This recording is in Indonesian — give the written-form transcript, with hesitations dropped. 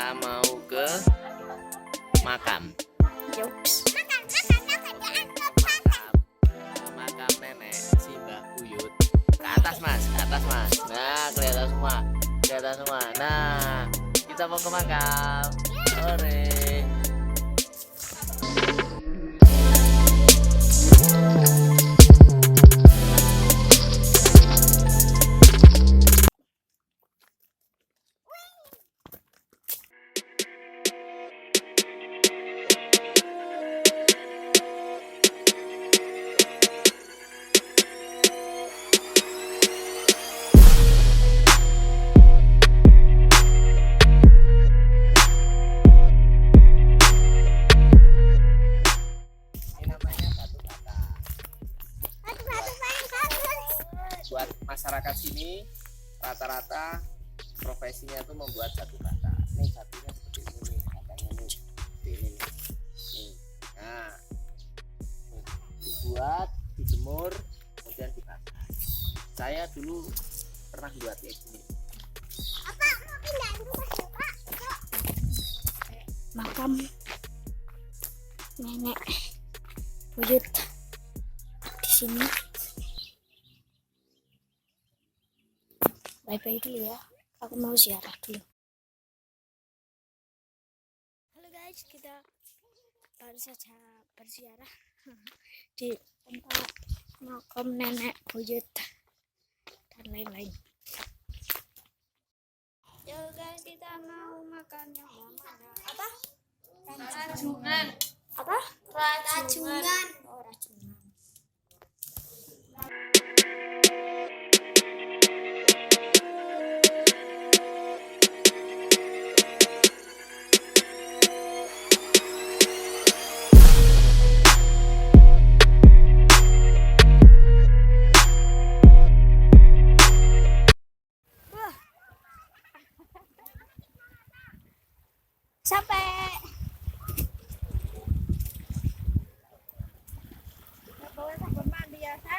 kita mau ke makam. Makam nenek si Mbah Buyut. Ke atas mas, ke atas mas. Nah kelihatan semua, kelihatan semua. Nah kita mau ke makam. Sore. Buat masyarakat sini rata-rata profesinya itu membuat batu bata. Nih batunya seperti ini nih, katanya nih seperti ini nih. Nih. Nah, nih. Dibuat, dijemur, kemudian dibakar. Saya dulu pernah buat kayak gini. Apa mau pindah rumah ya Pak? Makam nenek Buyut di sini. Bye-bye dulu ya. Aku mau ziarah dulu. Halo guys, kita baru saja berziarah di tempat makam nenek Buyut dan lain-lain. Yo guys, kita mau makan yang mana? Apa? Rajungan. Apa? Rajungan. Oh, rajungan. Sampai. Bawa sabun mandi ya, Sa?